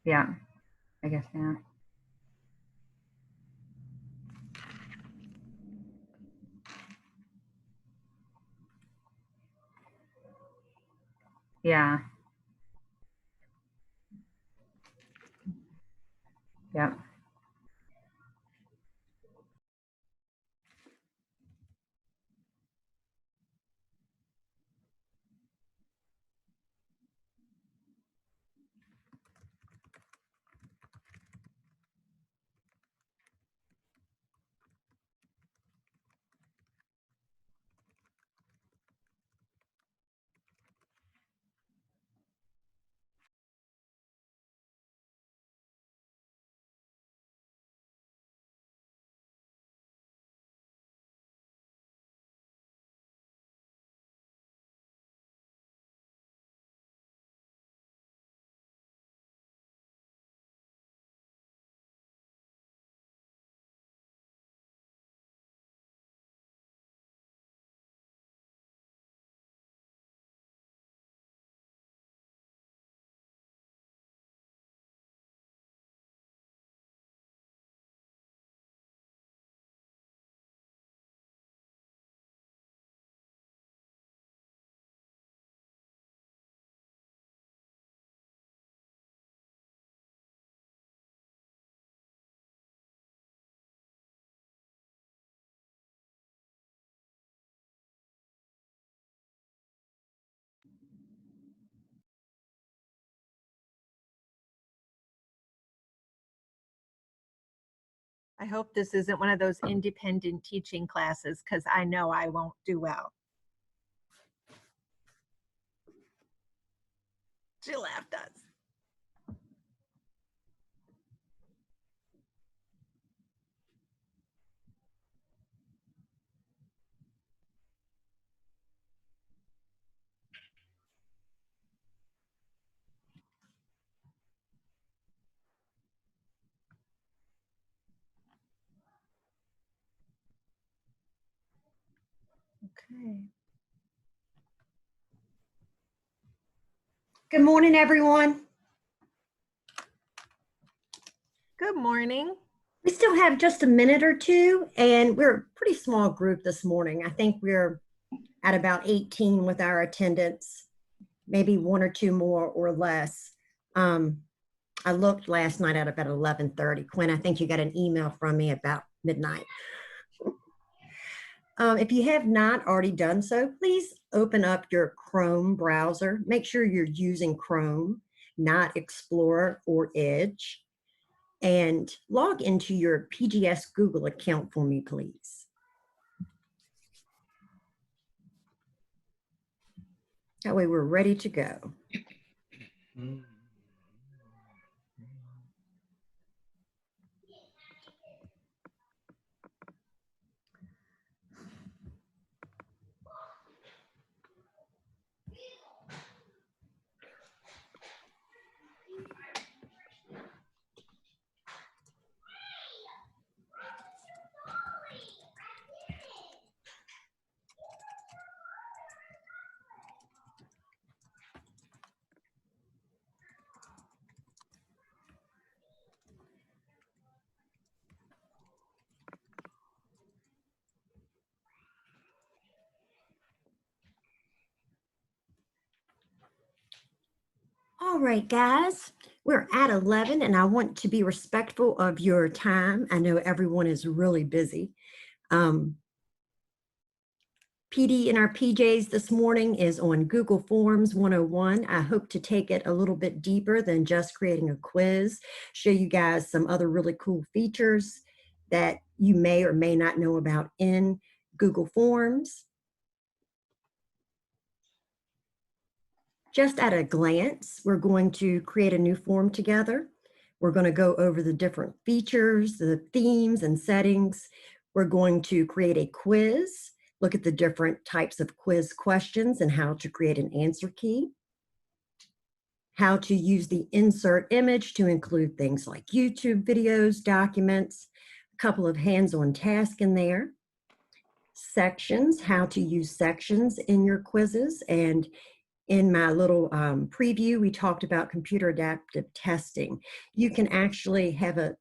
Yeah, I guess, yeah. Yeah. Yeah. I hope this isn't one of those independent teaching classes because I know I won't do well. She laughed at us. Okay. Good morning, everyone. Good morning. We still have just a minute or two, and we're a pretty small group this morning. I think we're at about 18 with our attendance, maybe one or two more or less. I looked last night at about 11:30. Quinn, I think you got an email from me about midnight. If you have not already done so, please open up your Chrome browser. Make sure you're using Chrome, not Explorer or Edge. And log into your PGS Google account for me, please. That way we're ready to go. All right, guys, we're at 11 and I want to be respectful of your time. I know everyone is really busy. PD in our PJs this morning is on Google Forms 101. I hope to take it a little bit deeper than just creating a quiz, show you guys some other really cool features that you may or may not know about in Google Forms. Just at a glance, we're going to create a new form together. We're going to go over the different features, the themes and settings. We're going to create a quiz, look at the different types of quiz questions and how to create an answer key, how to use the insert image to include things like YouTube videos, documents, a couple of hands-on tasks in there, sections, how to use sections in your quizzes, and In my little preview, we talked about computer adaptive testing. You can actually have an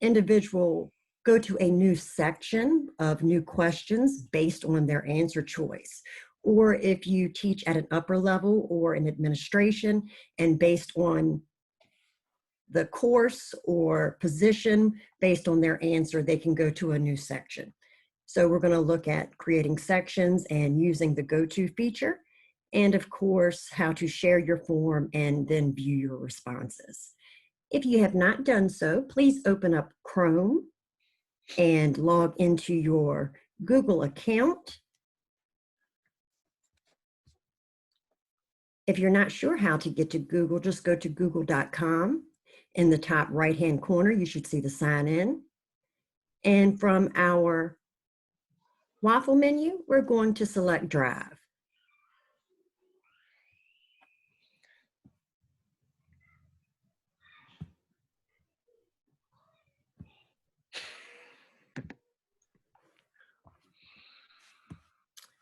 individual go to a new section of new questions based on their answer choice. Or if you teach at an upper level or in administration, and based on the course or position, based on their answer, they can go to a new section. So we're going to look at creating sections and using the go-to feature, and of course, how to share your form and then view your responses. If you have not done so, please open up Chrome and log into your Google account. If you're not sure how to get to Google, just go to google.com. In the top right-hand corner, you should see the sign in. And from our waffle menu, we're going to select Drive.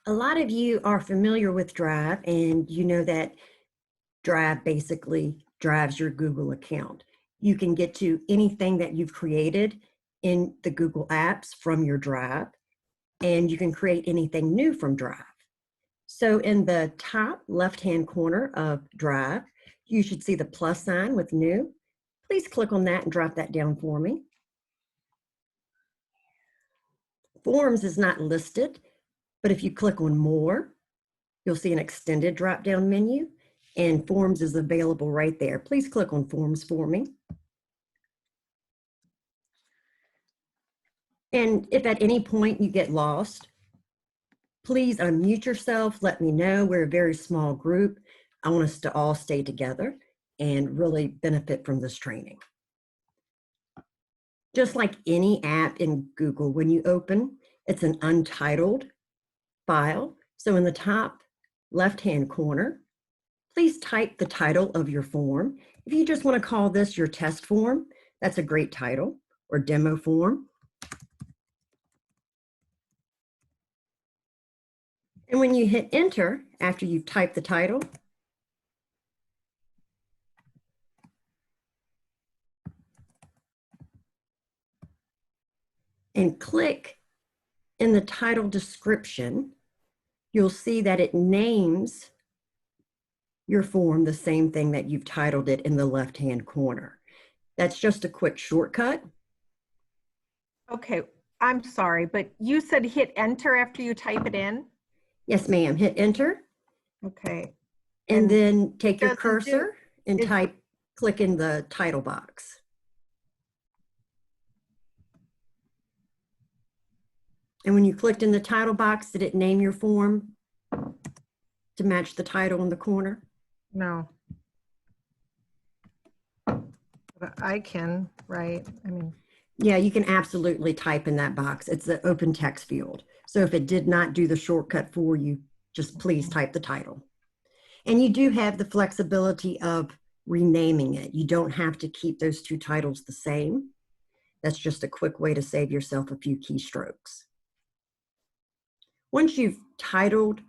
A lot of you are familiar with Drive, and you know that Drive basically drives your Google account. You can get to anything that you've created in the Google apps from your Drive, and you can create anything new from Drive. So in the top left-hand corner of Drive, you should see the plus sign with new. Please click on that and drop that down for me. Forms is not listed, but if you click on more, you'll see an extended drop-down menu, and Forms is available right there. Please click on Forms for me. And if at any point you get lost, please unmute yourself, let me know. We're a very small group. I want us to all stay together and really benefit from this training. Just like any app in Google, when you open, it's an untitled file. So in the top left-hand corner, please type the title of your form. If you just want to call this your test form, that's a great title, or demo form. And when you hit enter, after you've typed the title, and click in the title description, you'll see that it names your form the same thing that you've titled it in the left-hand corner. That's just a quick shortcut. Okay, I'm sorry, but you said hit enter after you type it in? Yes, ma'am. Hit enter. Okay. And then take your doesn't cursor and it's- click in the title box. And when you clicked in the title box, did it name your form to match the title in the corner? No. But I can, right? I mean. Yeah, you can absolutely type in that box. It's an open text field. So if it did not do the shortcut for you, just please type the title. And you do have the flexibility of renaming it. You don't have to keep those two titles the same. That's just a quick way to save yourself a few keystrokes. Once you've titled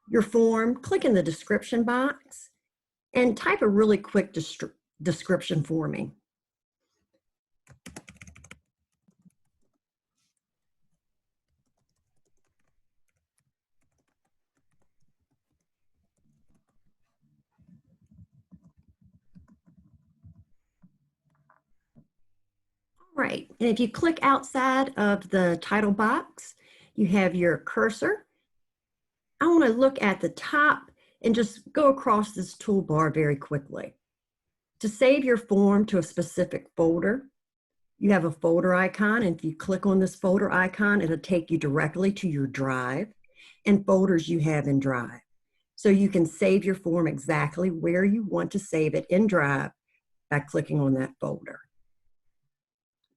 your form, click in the description box and type a really quick description for me. Right, and if you click outside of the title box, you have your cursor. I want to look at the top and just go across this toolbar very quickly. To save your form to a specific folder, you have a folder icon, and if you click on this folder icon, it'll take you directly to your Drive and folders you have in Drive. So you can save your form exactly where you want to save it in Drive by clicking on that folder.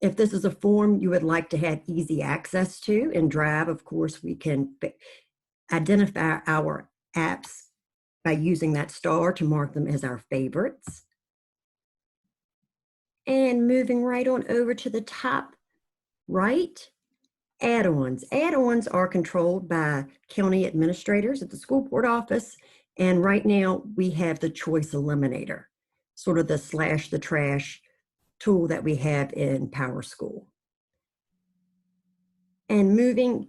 If this is a form you would like to have easy access to in Drive, of course, we can identify our apps by using that star to mark them as our favorites. And moving right on over to the top right, add-ons. Add-ons are controlled by county administrators at the school board office, And right now we have the choice eliminator, sort of the slash the trash tool that we have in PowerSchool. And moving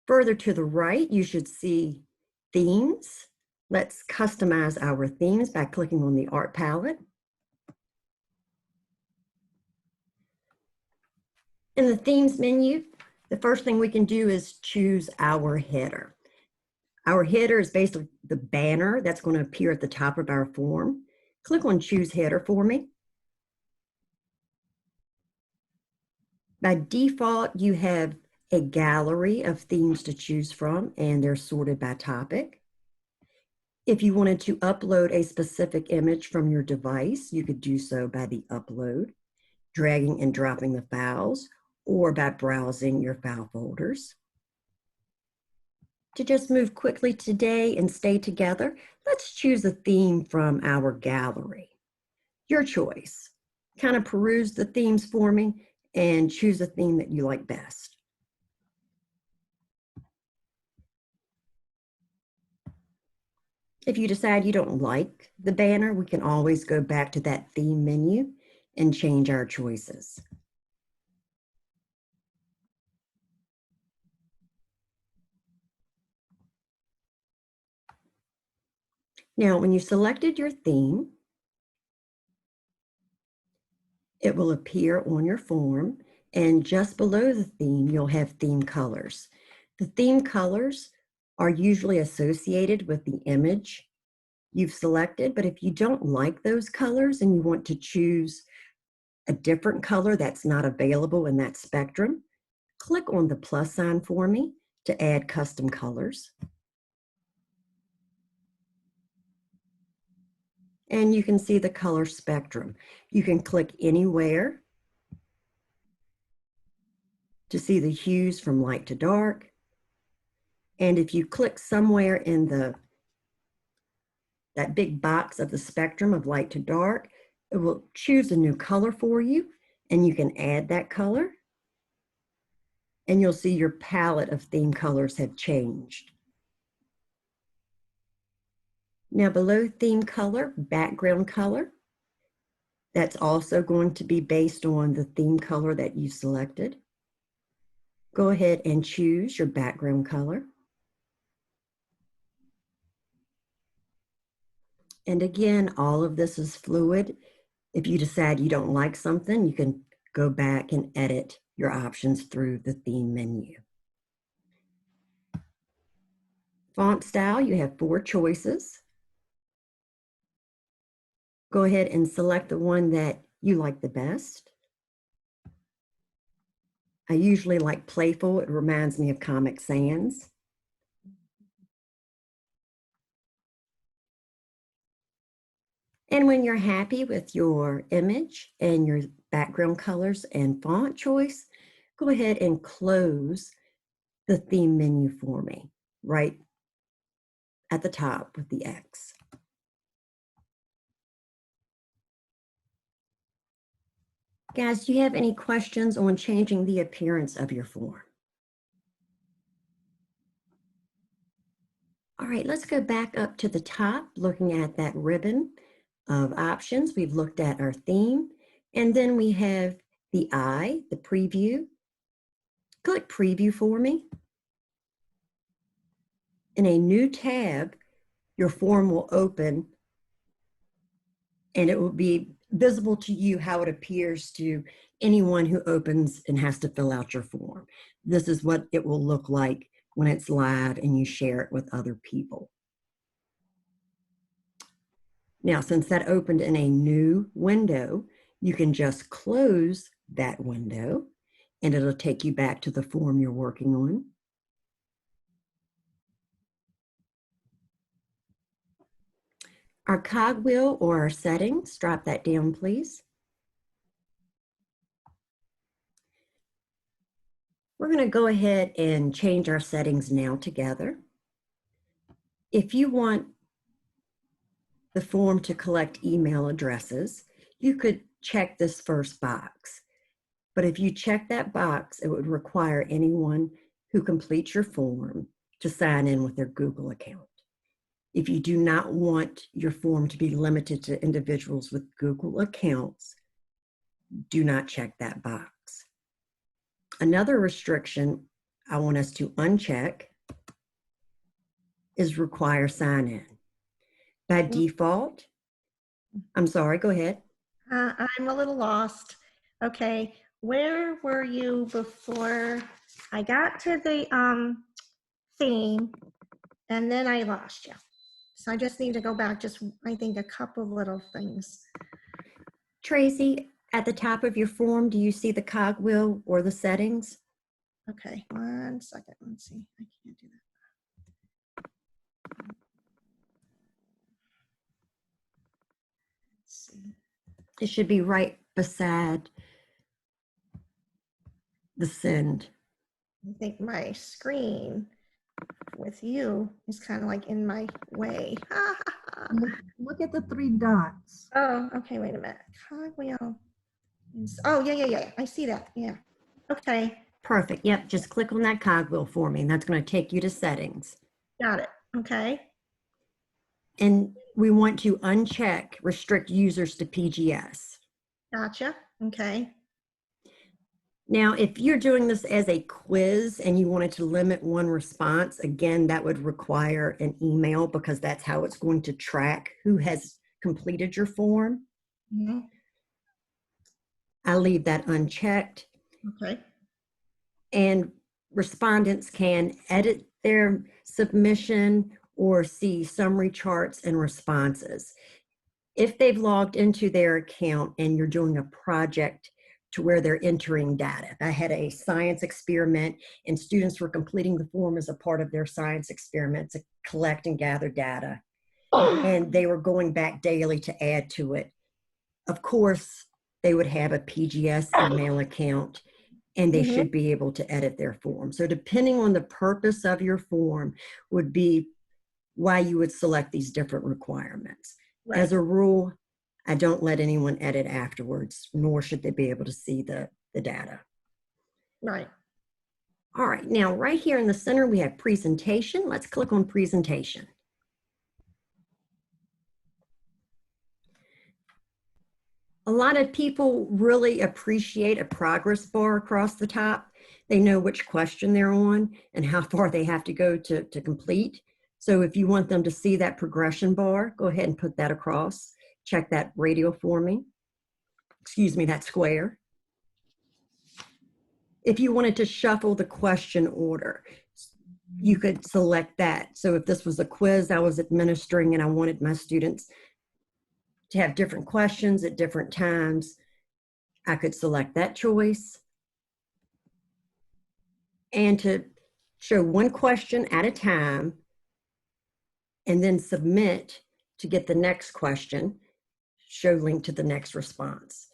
further to the right, you should see themes. Let's customize our themes by clicking on the art palette. In the themes menu, the first thing we can do is choose our header. Our header is basically the banner that's going to appear at the top of our form. Click on Choose Header for me. By default, you have a gallery of themes to choose from, and they're sorted by topic. If you wanted to upload a specific image from your device, you could do so by the upload, dragging and dropping the files, or by browsing your file folders. To just move quickly today and stay together, let's choose a theme from our gallery. Your choice. Kind of peruse the themes for me and choose a theme that you like best. If you decide you don't like the banner, we can always go back to that theme menu and change our choices. Now, when you selected your theme, it will appear on your form, and just below the theme, you'll have theme colors. The theme colors are usually associated with the image you've selected, but if you don't like those colors and you want to choose a different color that's not available in that spectrum, click on the plus sign for me to add custom colors. And you can see the color spectrum. You can click anywhere to see the hues from light to dark. And if you click somewhere in that big box of the spectrum of light to dark, it will choose a new color for you, and you can add that color. And you'll see your palette of theme colors have changed. Now below theme color, background color, that's also going to be based on the theme color that you selected. Go ahead and choose your background color. And again, all of this is fluid. If you decide you don't like something, you can go back and edit your options through the theme menu. Font style, you have 4 choices. Go ahead and select the one that you like the best. I usually like Playful. It reminds me of Comic Sans. And when you're happy with your image and your background colors and font choice, go ahead and close the theme menu for me, right at the top with the X. Guys, do you have any questions on changing the appearance of your form? All right, let's go back up to the top, looking at that ribbon of options. We've looked at our theme, and then we have the eye, the preview. Click preview for me. In a new tab, your form will open, and it will be visible to you how it appears to anyone who opens and has to fill out your form. This is what it will look like when it's live and you share it with other people. Now, since that opened in a new window, you can just close that window and it'll take you back to the form you're working on. Our cogwheel or our settings, drop that down, please. We're going to go ahead and change our settings now together. If you want the form to collect email addresses, you could check this first box. But if you check that box, it would require anyone who completes your form to sign in with their Google account. If you do not want your form to be limited to individuals with Google accounts, do not check that box. Another restriction I want us to uncheck is require sign-in. By default, I'm sorry, go ahead. I'm a little lost. Okay, where were you before I got to the theme and then I lost you? So I just need to go back just, I think, a couple little things. Tracy, at the top of your form, do you see the cogwheel or the settings? Okay, 1 second. Let's see. I can't do that. Let's see. It should be right beside the send. I think my screen with you is kind of like in my way. Look at the 3 dots. Oh, okay, wait a minute. Cogwheel. Oh, yeah. I see that. Yeah. Okay, Perfect. Yep. Just click on that cogwheel for me, and that's going to take you to settings. got it. Okay. And we want to uncheck restrict users to PGS. Gotcha. Okay. Now, if you're doing this as a quiz and you wanted to limit one response, again, that would require an email because that's how it's going to track who has completed your form. Mm-hmm. I leave that unchecked. Okay. And respondents can edit their submission or see summary charts and responses. If they've logged into their account and you're doing a project to where they're entering data. I had a science experiment and students were completing the form as a part of their science experiment to collect and gather data. And they were going back daily to add to it. Of course, they would have a PGS email account and they should be able to edit their form. So depending on the purpose of your form would be why you would select these different requirements. Right. As a rule, I don't let anyone edit afterwards, nor should they be able to see the data. Right. All right, now right here in the center, we have presentation. Let's click on presentation. A lot of people really appreciate a progress bar across the top. They know which question they're on and how far they have to go to complete. So if you want them to see that progression bar, go ahead and put that across. Check that radial for me. Excuse me, that square. If you wanted to shuffle the question order, you could select that. So if this was a quiz I was administering and I wanted my students to have different questions at different times, I could select that choice. And to show one question at a time and then submit to get the next question, show link to the next response.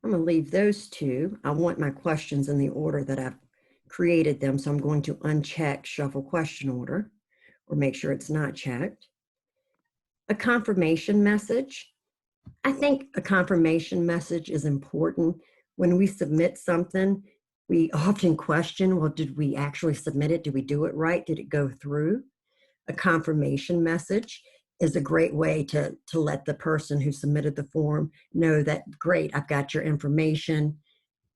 I'm going to leave those two. I want my questions in the order that I've created them, so I'm going to uncheck shuffle question order or make sure it's not checked. A confirmation message. I think a confirmation message is important. When we submit something, we often question, well, did we actually submit it? Did we do it right? Did it go through? A confirmation message is a great way to let the person who submitted the form know that, great, I've got your information.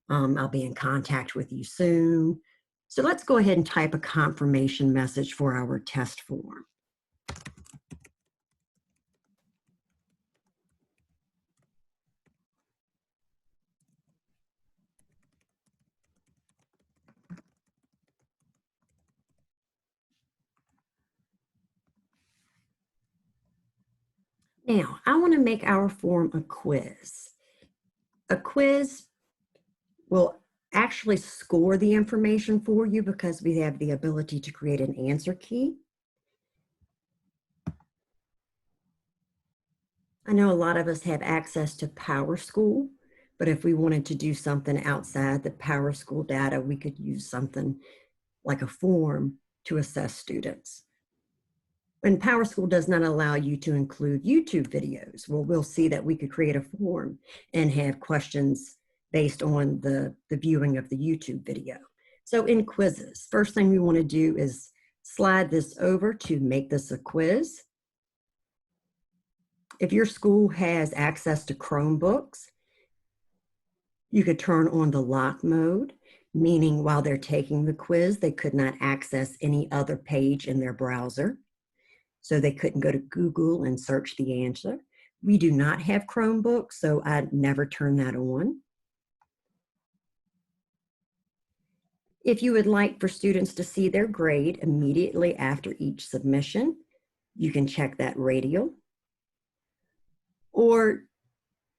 I'll be in contact with you soon. So let's go ahead and type a confirmation message for our test form. Now, I want to make our form a quiz. A quiz will actually score the information for you because we have the ability to create an answer key. I know a lot of us have access to PowerSchool, but if we wanted to do something outside the PowerSchool data, we could use something like a form to assess students. And PowerSchool does not allow you to include YouTube videos. Well, we'll see that we could create a form and have questions based on the viewing of the YouTube video. So in quizzes, first thing we want to do is slide this over to make this a quiz. If your school has access to Chromebooks, you could turn on the lock mode, meaning while they're taking the quiz, they could not access any other page in their browser. So they couldn't go to Google and search the answer. We do not have Chromebooks, so I'd never turn that on. If you would like for students to see their grade immediately after each submission, you can check that radial. Or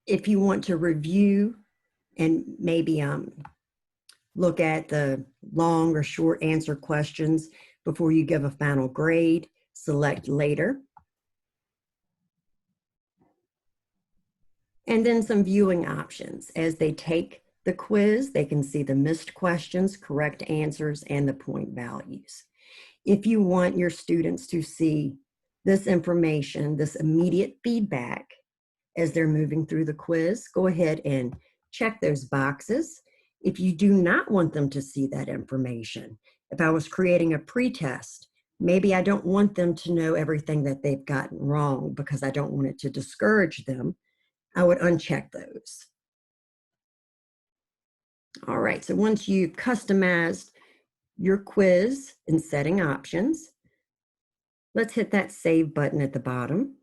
if you want to review and maybe look at the long or short answer questions before you give a final grade, select later. And then some viewing options. As they take the quiz, they can see the missed questions, correct answers, and the point values. If you want your students to see this information, this immediate feedback as they're moving through the quiz, go ahead and check those boxes. If you do not want them to see that information, if I was creating a pretest, maybe I don't want them to know everything that they've gotten wrong because I don't want it to discourage them, I would uncheck those. All right, so once you've customized your quiz in setting options, let's hit that save button at the bottom.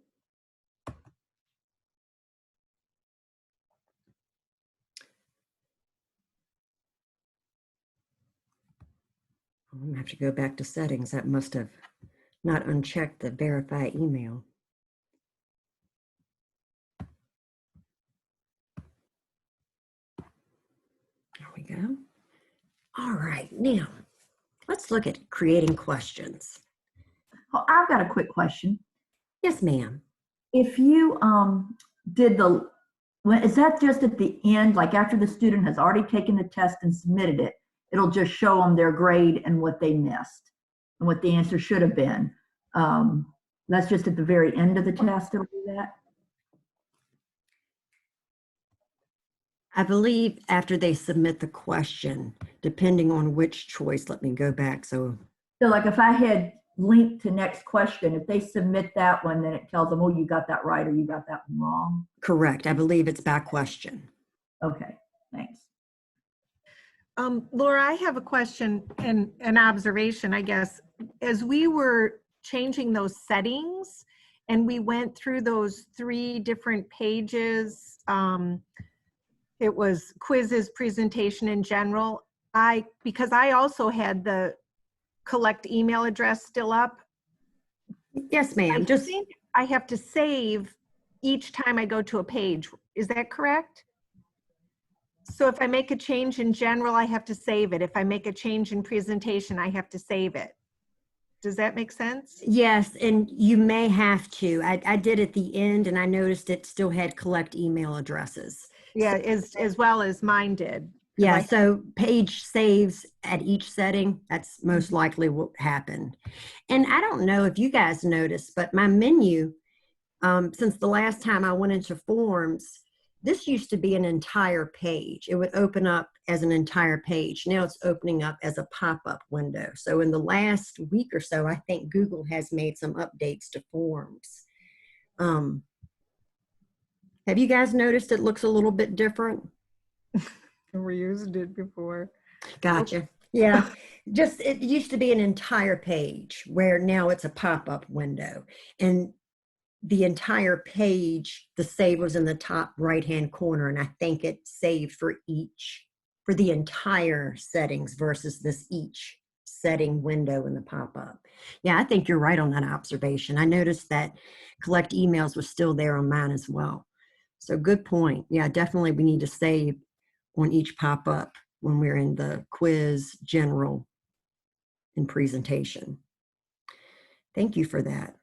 I'm gonna have to go back to settings. That must have not unchecked the verify email. There we go. All right, now let's look at creating questions. Well, I've got a quick question. Yes, ma'am. If you is that just at the end, like after the student has already taken the test and submitted it, it'll just show them their grade and what they missed and what the answer should have been. That's just at the very end of the test, it'll do that? I believe after they submit the question, depending on which choice, let me go back. So like if I had linked to next question, if they submit that one, then it tells them, oh, you got that right or you got that one wrong. correct. I believe it's by question. Okay, thanks. Laura, I have a question and an observation, I guess. As we were changing those settings and we went through those 3 different pages, it was quizzes, presentation in general. Because I also had the collect email address still up. Yes, ma'am. I think I have to save each time I go to a page. Is that correct? So if I make a change in general, I have to save it. If I make a change in presentation, I have to save it. Does that make sense? Yes, and you may have to. I did at the end and I noticed it still had collect email addresses. Yeah, as well as mine did. Yeah, so page saves at each setting, that's most likely what happened. And I don't know if you guys noticed, but my menu, since the last time I went into forms, this used to be an entire page. It would open up as an entire page. Now it's opening up as a pop-up window. So in the last week or so, I think Google has made some updates to forms. Have you guys noticed it looks a little bit different? We used it before. Gotcha. Yeah, just it used to be an entire page where now it's a pop-up window. And the entire page, the save was in the top right-hand corner, and I think it saved for the entire settings versus this each setting window in the pop-up. Yeah, I think you're right on that observation. I noticed that collect emails was still there on mine as well. So good point. Yeah, definitely we need to save on each pop-up when we're in the quiz, general, and presentation. Thank you for that.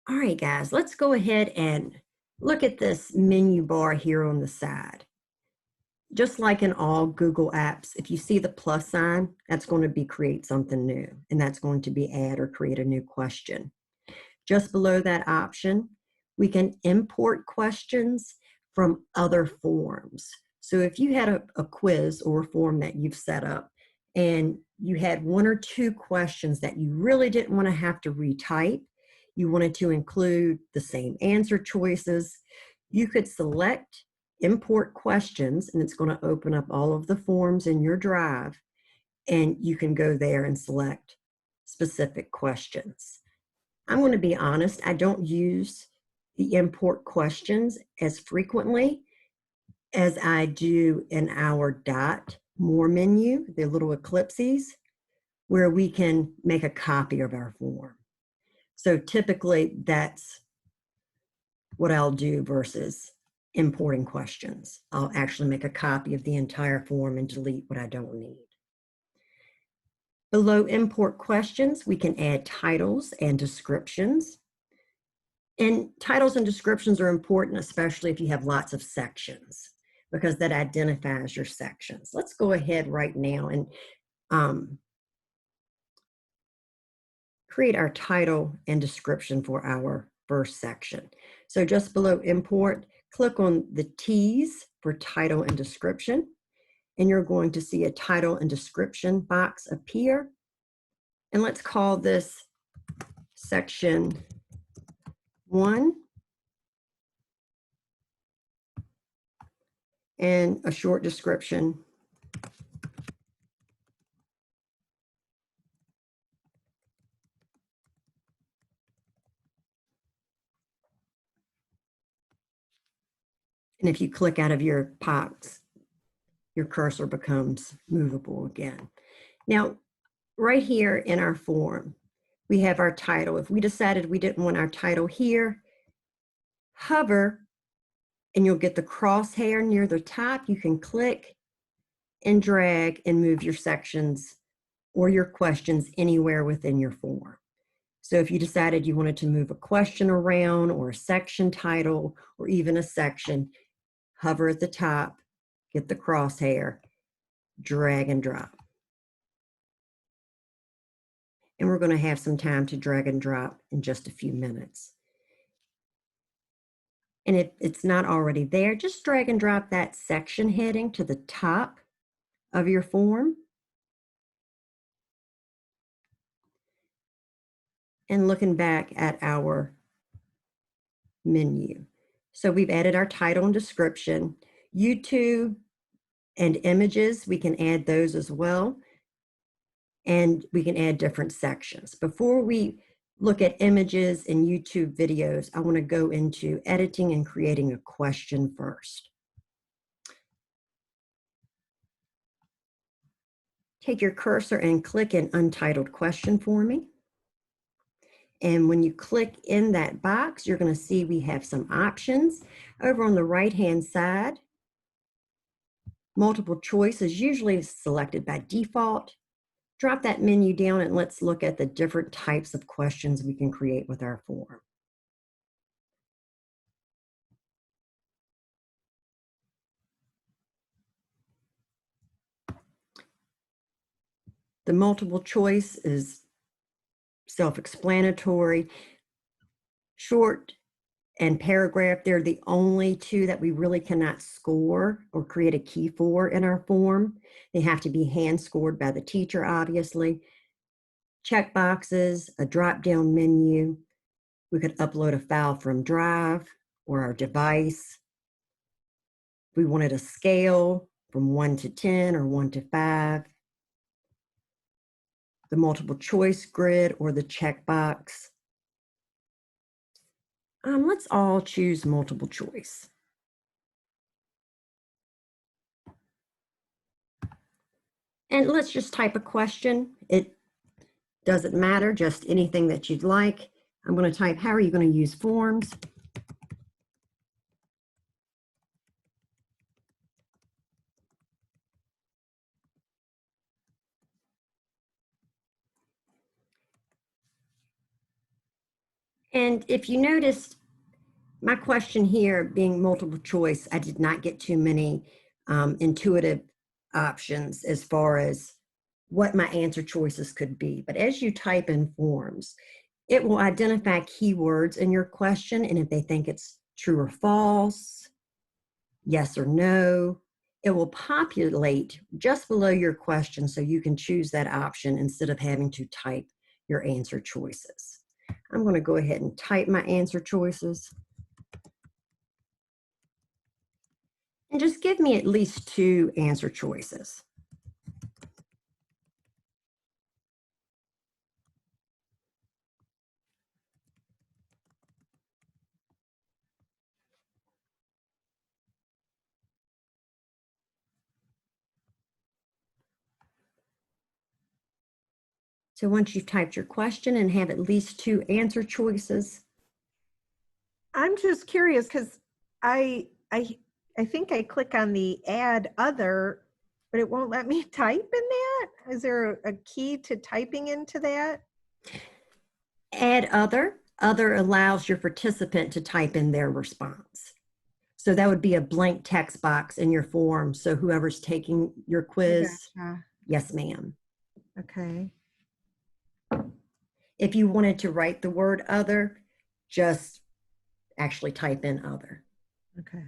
All right, guys, let's go ahead and look at this menu bar here on the side. Just like in all Google apps, if you see the plus sign, that's going to be create something new, and that's going to be add or create a new question. Just below that option, we can import questions from other forms. So if you had a quiz or a form that you've set up and you had 1 or 2 questions that you really didn't want to have to retype, you wanted to include the same answer choices, you could select import questions, and it's going to open up all of the forms in your drive, and you can go there and select specific questions. I'm going to be honest, I don't use the import questions as frequently as I do in our dot more menu, the little ellipses, where we can make a copy of our form. So typically that's what I'll do versus importing questions. I'll actually make a copy of the entire form and delete what I don't need. Below import questions, we can add titles and descriptions. And titles and descriptions are important, especially if you have lots of sections, because that identifies your sections. Let's go ahead right now and create our title and description for our first section. So just below import, click on the T's for title and description, and you're going to see a title and description box appear. And let's call this section 1 and a short description. And if you click out of your box, your cursor becomes movable again. Now, right here in our form, we have our title. If we decided we didn't want our title here, hover and you'll get the crosshair near the top. You can click and drag and move your sections or your questions anywhere within your form. So if you decided you wanted to move a question around or a section title or even a section, hover at the top, get the crosshair, drag and drop. And we're going to have some time to drag and drop in just a few minutes. And if it's not already there, just drag and drop that section heading to the top of your form. And looking back at our menu. So we've added our title and description. YouTube and images, we can add those as well. And we can add different sections. Before we look at images and YouTube videos, I want to go into editing and creating a question first. Take your cursor and click an untitled question for me. And when you click in that box, you're going to see we have some options. Over on the right-hand side, multiple choice is usually selected by default. Drop that menu down and let's look at the different types of questions we can create with our form. The multiple choice is self-explanatory. Short and paragraph, they're the only two that we really cannot score or create a key for in our form. They have to be hand scored by the teacher, obviously. Check boxes, a drop-down menu. We could upload a file from Drive or our device. We wanted a scale from 1 to 10 or 1 to 5. The multiple choice grid or the checkbox. Let's all choose multiple choice. And let's just type a question. It doesn't matter, just anything that you'd like. I'm going to type, how are you going to use forms? And if you noticed, my question here being multiple choice, I did not get too many intuitive options as far as what my answer choices could be. But as you type in forms, it will identify keywords in your question. And if they think it's true or false, yes or no, it will populate just below your question so you can choose that option instead of having to type your answer choices. I'm going to go ahead and type my answer choices. And just give me at least 2 answer choices. So once you've typed your question and have at least 2 answer choices. I'm just curious because I think I click on the add other, but it won't let me type in that. Is there a key to typing into that? Add other. Other allows your participant to type in their response. So that would be a blank text box in your form. So whoever's taking your quiz, Gotcha. yes, ma'am. Okay. If you wanted to write the word other, just actually type in other. Okay.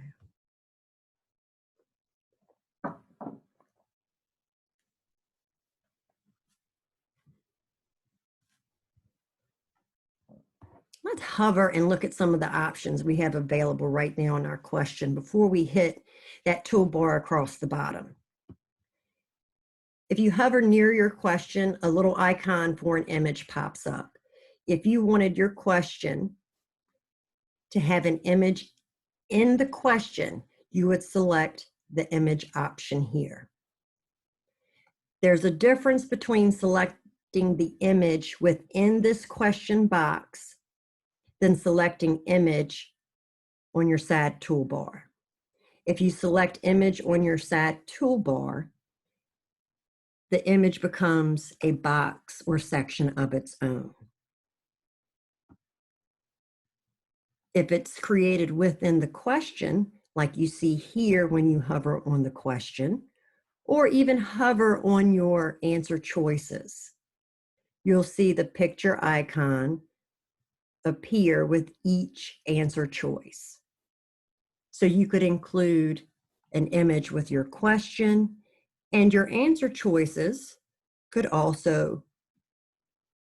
Let's hover and look at some of the options we have available right now in our question before we hit that toolbar across the bottom. If you hover near your question, a little icon for an image pops up. If you wanted your question to have an image in the question, you would select the image option here. There's a difference between selecting the image within this question box than selecting image on your side toolbar. If you select image on your side toolbar, the image becomes a box or section of its own. If it's created within the question, like you see here when you hover on the question, or even hover on your answer choices, you'll see the picture icon appear with each answer choice. So you could include an image with your question, and your answer choices could also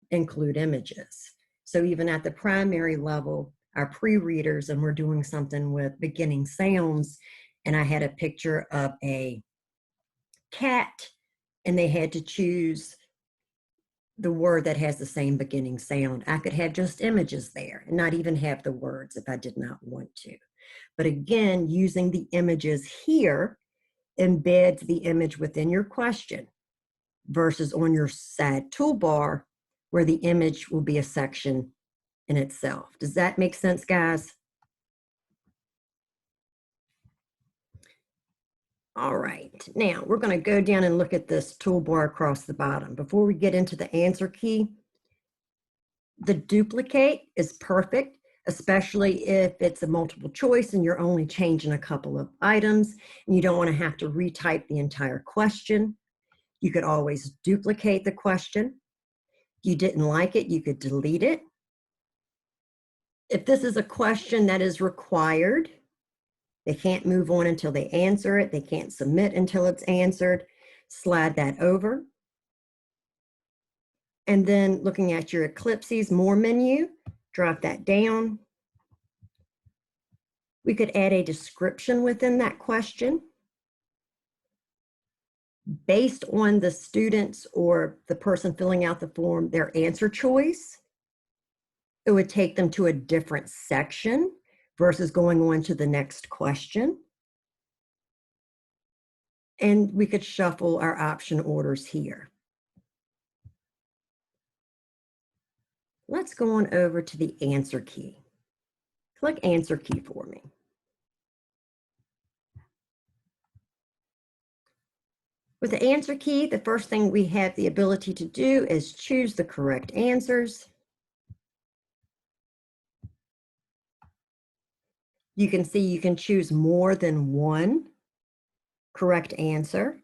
include images. So even at the primary level, our pre-readers, and we're doing something with beginning sounds, and I had a picture of a cat, and they had to choose the word that has the same beginning sound. I could have just images there and not even have the words if I did not want to. But again, using the images here embeds the image within your question versus on your side toolbar where the image will be a section in itself. Does that make sense, guys? All right, now we're going to go down and look at this toolbar across the bottom. Before we get into the answer key, the duplicate is perfect, especially if it's a multiple choice and you're only changing a couple of items and you don't want to have to retype the entire question. You could always duplicate the question. If you didn't like it, you could delete it. If this is a question that is required, they can't move on until they answer it. They can't submit until it's answered. Slide that over. And then looking at your ellipses, more menu, drop that down. We could add a description within that question based on the students or the person filling out the form, their answer choice. It would take them to a different section versus going on to the next question. And we could shuffle our option orders here. Let's go on over to the answer key. Click answer key for me. With the answer key, the first thing we have the ability to do is choose the correct answers. You can see you can choose more than one correct answer.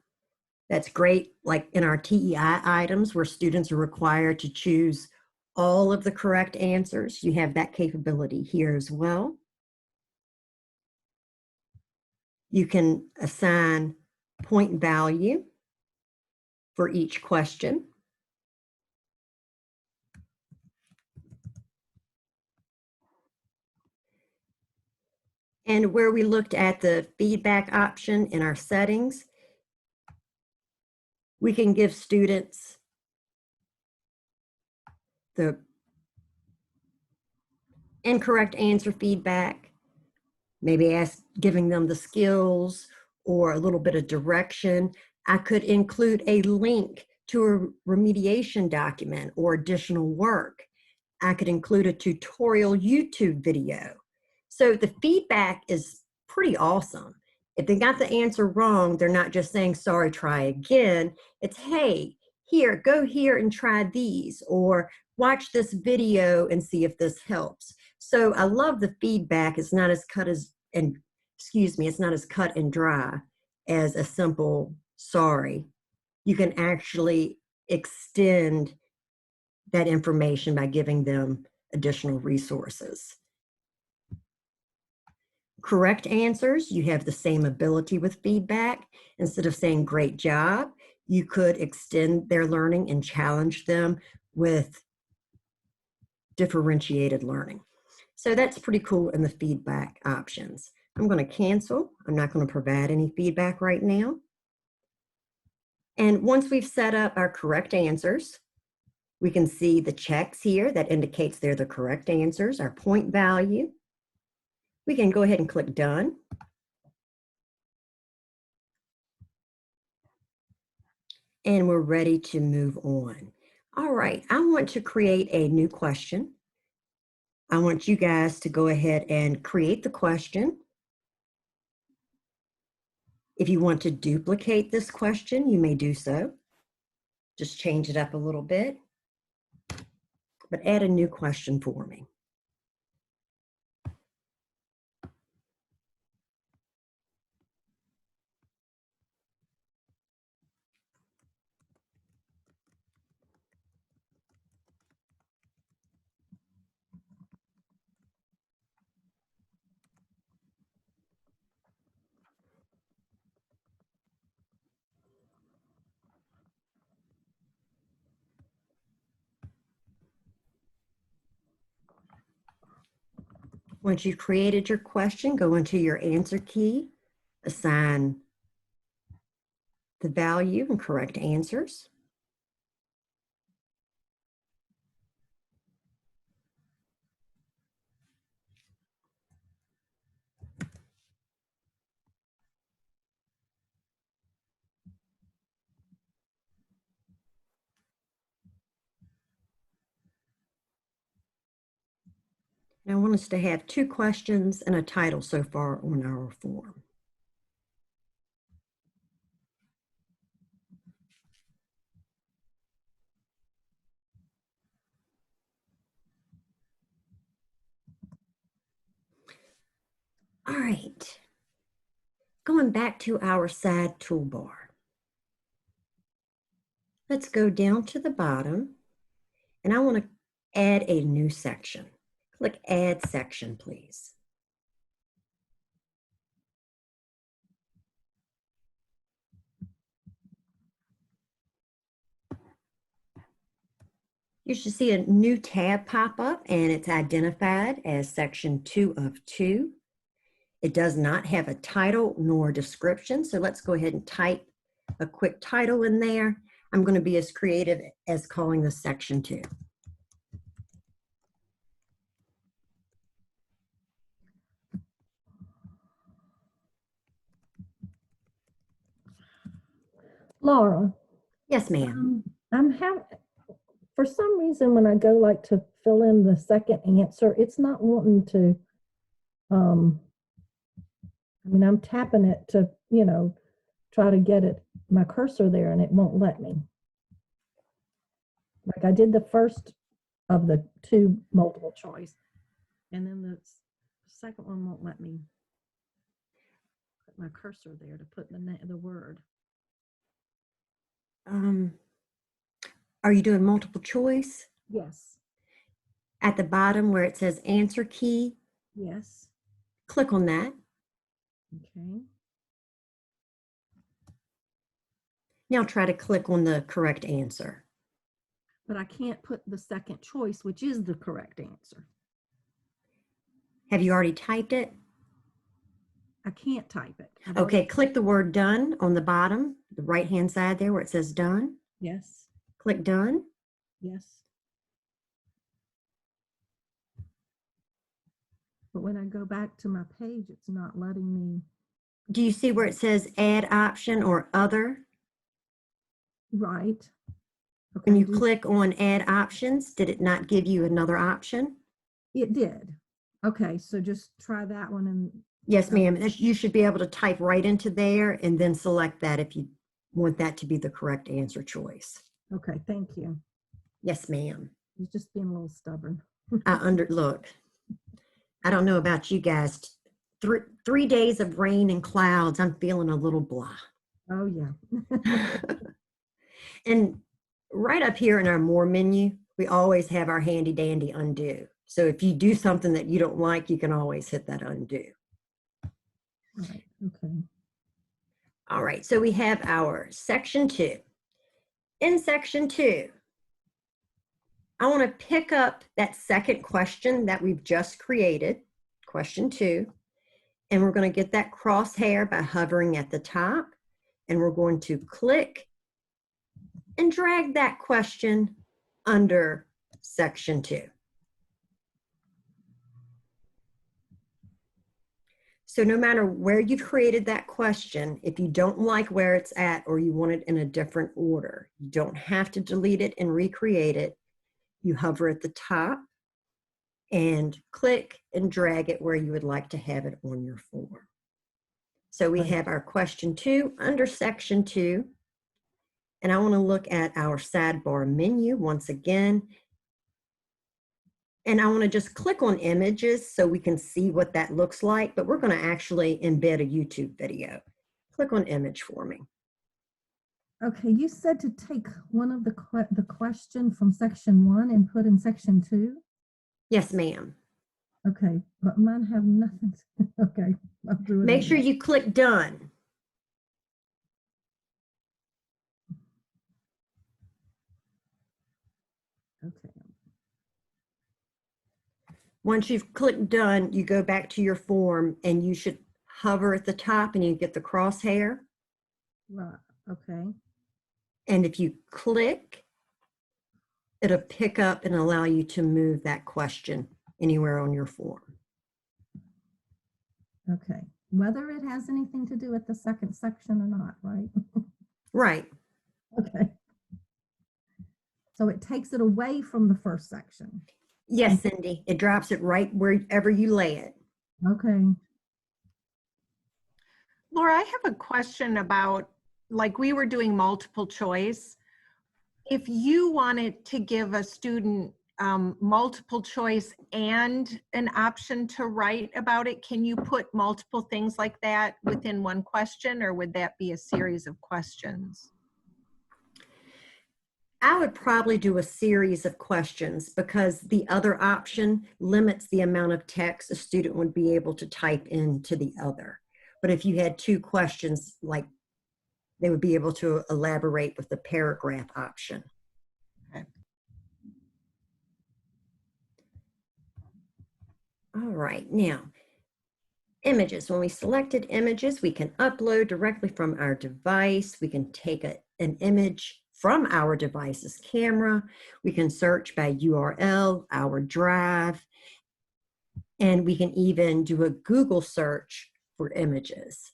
That's great, like in our TEI items where students are required to choose all of the correct answers. You have that capability here as well. You can assign point value for each question. And where we looked at the feedback option in our settings, we can give students the incorrect answer feedback, maybe giving them the skills or a little bit of direction. I could include a link to a remediation document or additional work. I could include a tutorial YouTube video. So the feedback is pretty awesome. If they got the answer wrong, they're not just saying, sorry, try again. It's, hey, here, go here and try these, or watch this video and see if this helps. So I love the feedback. It's not as it's not as cut and dry as a simple sorry. You can actually extend that information by giving them additional resources. Correct answers, you have the same ability with feedback. Instead of saying great job, you could extend their learning and challenge them with differentiated learning. So that's pretty cool in the feedback options. I'm going to cancel. I'm not going to provide any feedback right now. And once we've set up our correct answers, we can see the checks here that indicates they're the correct answers, our point value. We can go ahead and click done. And we're ready to move on. All right, I want to create a new question. I want you guys to go ahead and create the question. If you want to duplicate this question, you may do so. Just change it up a little bit, but add a new question for me. Once you've created your question, go into your answer key, assign the value and correct answers. Now I want us to have 2 questions and a title so far on our form. All right, going back to our side toolbar. Let's go down to the bottom, and I want to add a new section. Click Add Section, please. You should see a new tab pop up, and it's identified as Section 2 of 2. It does not have a title nor description, so let's go ahead and type a quick title in there. I'm going to be as creative as calling this Section 2. Laura, Yes, ma'am. for some reason when I go like to fill in the second answer, it's not wanting to, I mean, I'm tapping it to, try to get my cursor there, and it won't let me. Like I did the first of the 2 multiple choice, and then the second one won't let me put my cursor there to put the word. Are you doing multiple choice? Yes. At the bottom where it says answer key, Yes. click on that. Okay. Now try to click on the correct answer. But I can't put the second choice, which is the correct answer. Have you already typed it? I can't type it. I've Okay, already- click the word done on the bottom, the right-hand side there where it says done. Yes, Click done. yes. But when I go back to my page, it's not letting me. Do you see where it says add option or other? Right. Okay. When you click on add options, did it not give you another option? It did. Okay, so just try that one and. Yes, ma'am. You should be able to type right into there and then select that if you want that to be the correct answer choice. Okay, thank you. Yes, ma'am. He's just being a little stubborn. Look, I don't know about you guys. 3 days of rain and clouds, I'm feeling a little blah. Oh, yeah. And right up here in our more menu, we always have our handy dandy undo. So if you do something that you don't like, you can always hit that undo. Right, okay. All right, so we have our section 2. In section 2, I want to pick up that second question that we've just created, question 2, and we're going to get that crosshair by hovering at the top, and we're going to click and drag that question under section 2. So no matter where you've created that question, if you don't like where it's at or you want it in a different order, you don't have to delete it and recreate it. You hover at the top and click and drag it where you would like to have it on your form. So we have our question 2 under section 2. And I want to look at our sidebar menu once again. And I want to just click on images so we can see what that looks like, but we're going to actually embed a YouTube video. Click on image for me. Okay, you said to take one of the question from section 1 and put in section 2? Yes, ma'am. Okay, but mine have nothing. Okay, I'll do it. Make sure you click done. Okay. Once you've clicked done, you go back to your form and you should hover at the top and you get the crosshair. Right, okay. And if you click, it'll pick up and allow you to move that question anywhere on your form. Okay, whether it has anything to do with the second section or not, right? Right. Okay. So it takes it away from the first section. Yes, Cindy, it drops it right wherever you lay it. Okay. Laura, I have a question about, like we were doing multiple choice. If you wanted to give a student multiple choice and an option to write about it, can you put multiple things like that within one question, or would that be a series of questions? I would probably do a series of questions because the other option limits the amount of text a student would be able to type into the other. But if you had 2 questions, like they would be able to elaborate with the paragraph option. Okay. All right, now, images. When we selected images, we can upload directly from our device. We can take an image from our device's camera. We can search by URL, our drive, and we can even do a Google search for images.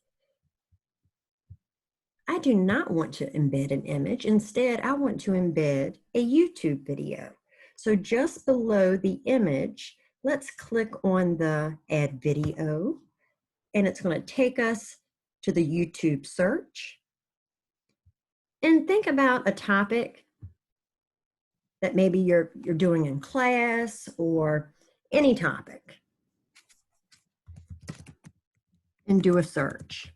I do not want to embed an image. Instead, I want to embed a YouTube video. So just below the image, let's click on the Add Video, and it's going to take us to the YouTube search. And think about a topic that maybe you're doing in class or any topic, and do a search.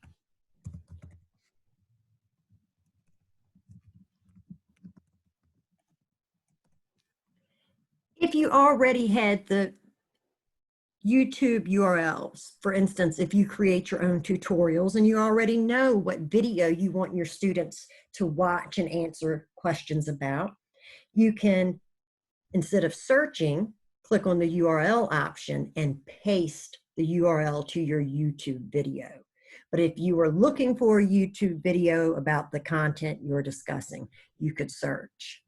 If you already had the YouTube URLs. For instance, if you create your own tutorials and you already know what video you want your students to watch and answer questions about, you can, instead of searching, click on the URL option and paste the URL to your YouTube video. But if you are looking for a YouTube video about the content you're discussing, you could search.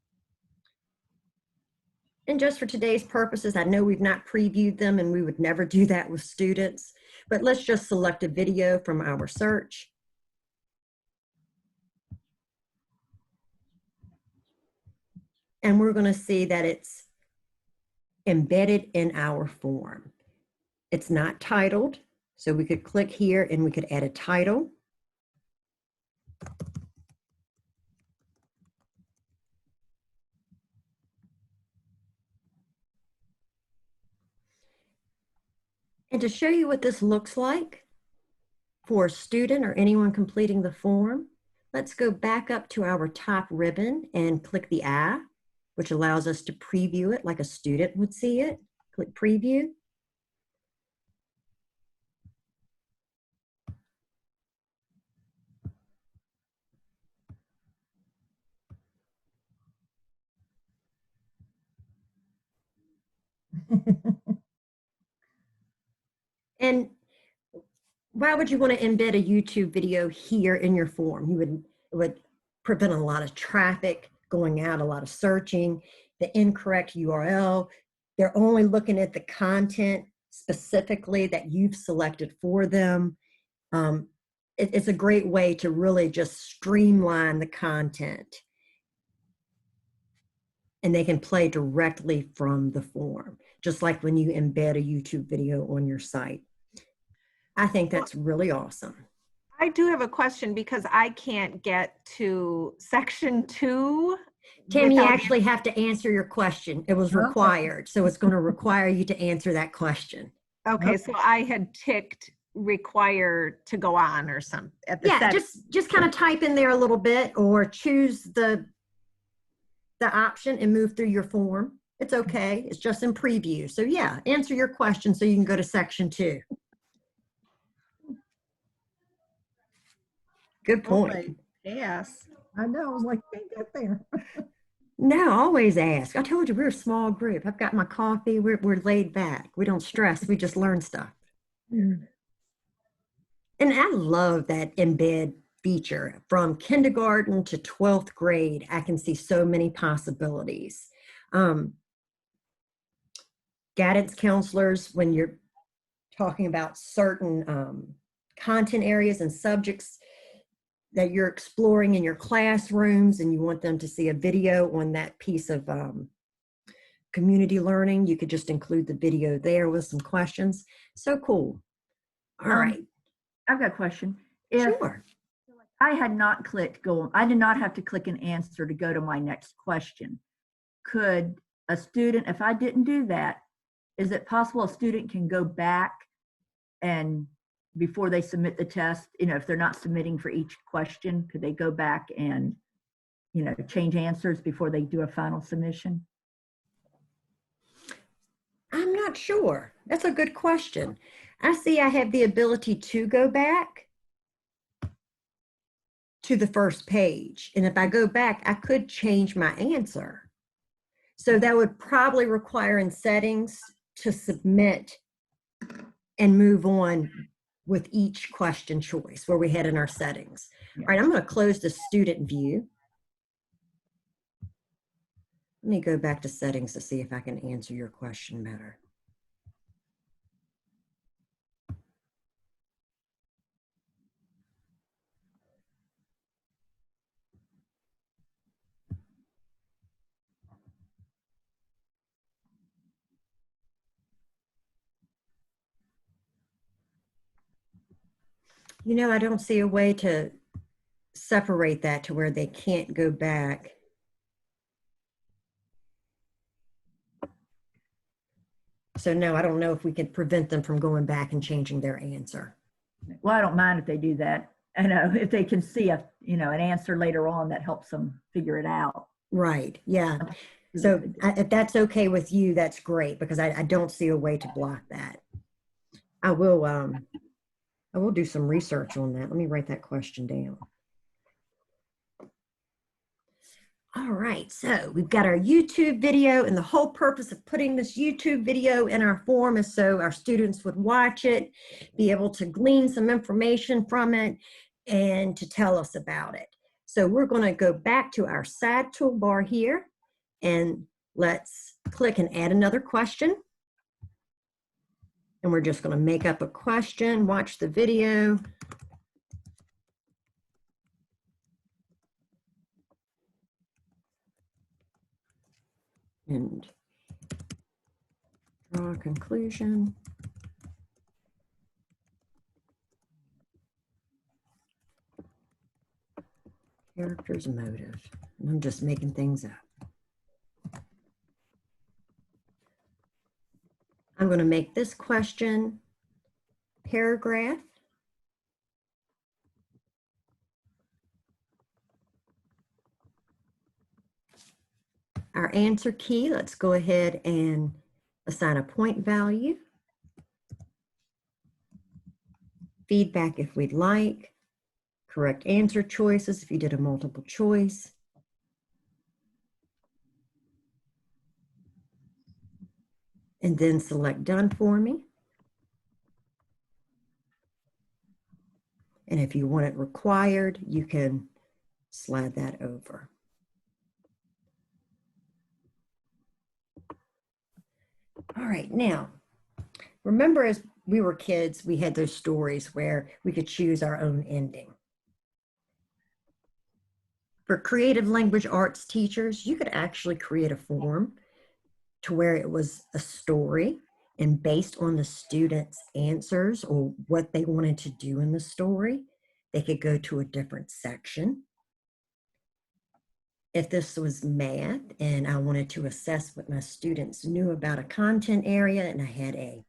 And just for today's purposes, I know we've not previewed them and we would never do that with students, but let's just select a video from our search. And we're going to see that it's embedded in our form. It's not titled, so we could click here and we could add a title. And to show you what this looks like for a student or anyone completing the form, let's go back up to our top ribbon and click the eye, which allows us to preview it like a student would see it. Click preview. And why would you want to embed a YouTube video here in your form? It would prevent a lot of traffic going out, a lot of searching, the incorrect URL. They're only looking at the content specifically that you've selected for them. It's a great way to really just streamline the content. And they can play directly from the form, just like when you embed a YouTube video on your site. I think that's really awesome. I do have a question because I can't get to section 2. Tim, you actually have to answer your question. It was required, so it's going to require you to answer that question. Okay, so I had ticked require to go on or something at the Yeah, just kind of type in there a little bit or choose the option and move through your form. It's okay. It's just in preview. So yeah, answer your question so you can go to section 2. Good point. Yes. I know, I was like, can't get there. No, always ask. I told you we're a small group. I've got my coffee. We're laid back. We don't stress. We just learn stuff. And I love that embed feature. From kindergarten to 12th grade, I can see so many possibilities. Guidance counselors, when you're talking about certain content areas and subjects that you're exploring in your classrooms and you want them to see a video on that piece of community learning, you could just include the video there with some questions. So cool. All right. I've got a question. Sure. I had not clicked go, I did not have to click an answer to go to my next question. Could a student, if I didn't do that, is it possible a student can go back and before they submit the test, if they're not submitting for each question, could they go back and, change answers before they do a final submission? I'm not sure. That's a good question. I see I have the ability to go back to the first page. And if I go back, I could change my answer. So that would probably require in settings to submit and move on with each question choice where we had in our settings. Yeah. All right, I'm going to close the student view. Let me go back to settings to see if I can answer your question better. I don't see a way to separate that to where they can't go back. So no, I don't know if we can prevent them from going back and changing their answer. Well, I don't mind if they do that. I know if they can see an answer later on that helps them figure it out. Right, yeah. So if that's okay with you, that's great because I don't see a way to block that. I will do some research on that. Let me write that question down. All right, so we've got our YouTube video, and the whole purpose of putting this YouTube video in our form is so our students would watch it, be able to glean some information from it, and to tell us about it. So we're going to go back to our side toolbar here, and let's click and add another question. And we're just going to make up a question, watch the video. And draw a conclusion. Character's motive. And I'm just making things up. I'm going to make this question paragraph. Our answer key, let's go ahead and assign a point value. Feedback if we'd like. Correct answer choices if you did a multiple choice. And then select done for me. And if you want it required, you can slide that over. All right, now, remember as we were kids, we had those stories where we could choose our own ending. For creative language arts teachers, you could actually create a form to where it was a story, and based on the students' answers or what they wanted to do in the story, they could go to a different section. If this was math and I wanted to assess what my students knew about a content area and I had a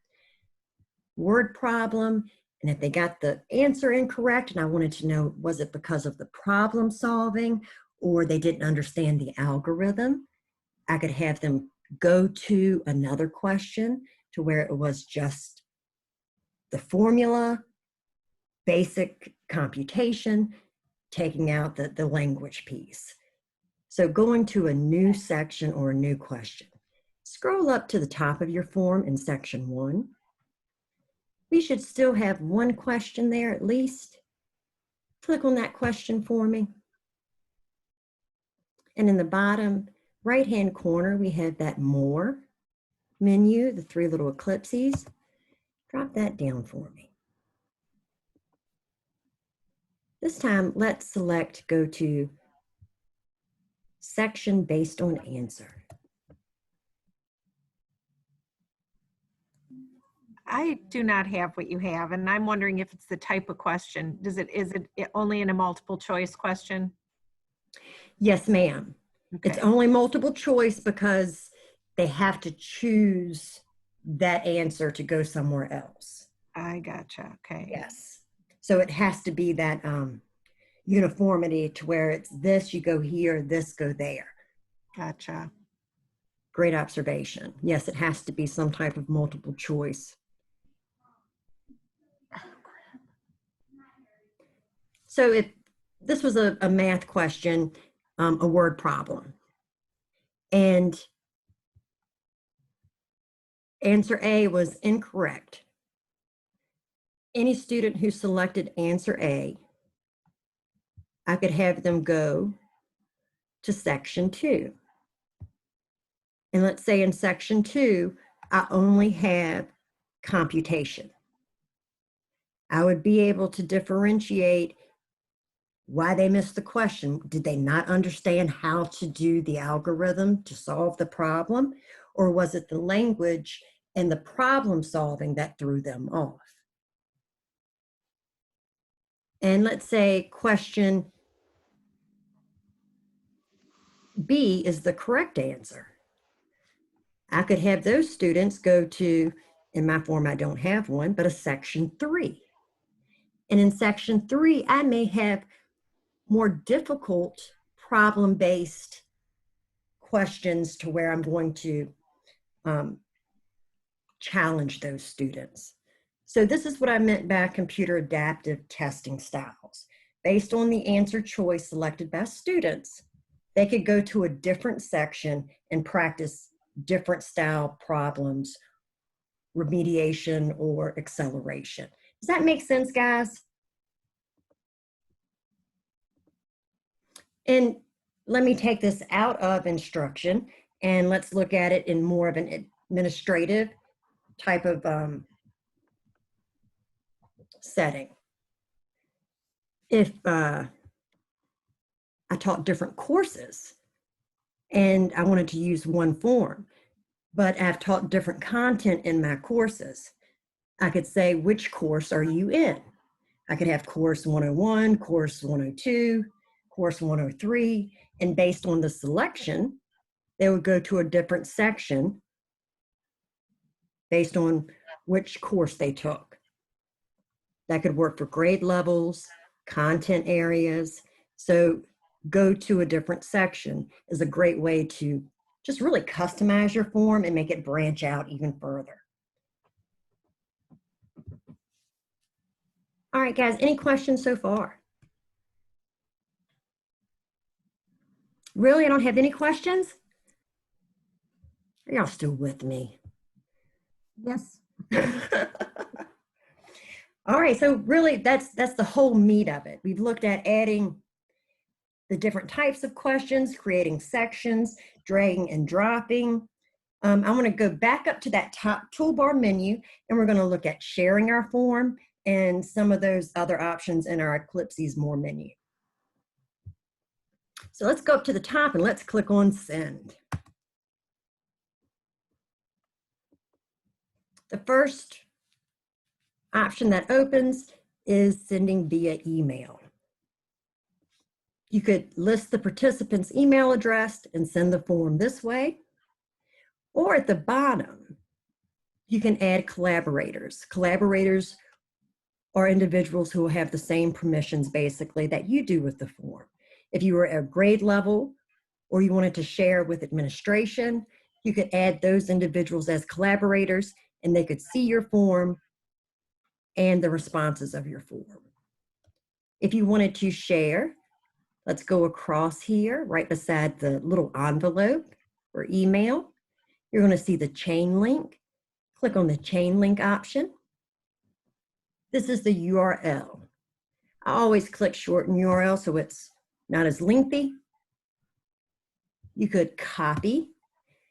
word problem, and if they got the answer incorrect and I wanted to know, was it because of the problem solving or they didn't understand the algorithm, I could have them go to another question to where it was just the formula, basic computation, taking out the language piece. So going to a new section or a new question. Scroll up to the top of your form in section 1. We should still have one question there at least. Click on that question for me. And in the bottom right-hand corner, we have that More menu, the 3 little ellipses. Drop that down for me. This time, let's select Go to Section Based on Answer. I do not have what you have, and I'm wondering if it's the type of question. Is it only in a multiple choice question? Yes, ma'am. Okay. It's only multiple choice because they have to choose that answer to go somewhere else. I gotcha. Okay. Yes. So it has to be that uniformity to where it's this, you go here, this, go there. Gotcha. Great observation. Yes, it has to be some type of multiple choice. So if this was a math question, a word problem, and answer A was incorrect, any student who selected answer A, I could have them go to section 2. And let's say in section 2, I only have computation. I would be able to differentiate why they missed the question. Did they not understand how to do the algorithm to solve the problem? Or was it the language and the problem solving that threw them off? And let's say question B is the correct answer. I could have those students go to, in my form I don't have one, but a section 3. And in section 3, I may have more difficult problem-based questions to where I'm going to challenge those students. So this is what I meant by computer adaptive testing styles. Based on the answer choice selected by students, they could go to a different section and practice different style problems, remediation, or acceleration. Does that make sense, guys? And let me take this out of instruction and let's look at it in more of an administrative type of setting. If I taught different courses and I wanted to use one form, but I've taught different content in my courses, I could say, which course are you in? I could have course 101, course 102, course 103, and based on the selection, they would go to a different section based on which course they took. That could work for grade levels, content areas. So go to a different section is a great way to just really customize your form and make it branch out even further. All right, guys, any questions so far? Really, I don't have any questions? Are y'all still with me? Yes. All right, so really that's the whole meat of it. We've looked at adding the different types of questions, creating sections, dragging and dropping. I want to go back up to that top toolbar menu, and we're going to look at sharing our form and some of those other options in our Eclipses More menu. So let's go up to the top and let's click on Send. The first option that opens is sending via email. You could list the participant's email address and send the form this way. Or at the bottom, you can add collaborators. Collaborators are individuals who will have the same permissions basically that you do with the form. If you were at grade level or you wanted to share with administration, you could add those individuals as collaborators and they could see your form and the responses of your form. If you wanted to share, let's go across here right beside the little envelope or email. You're going to see the chain link. Click on the chain link option. This is the URL. I always click shorten URL so it's not as lengthy. You could copy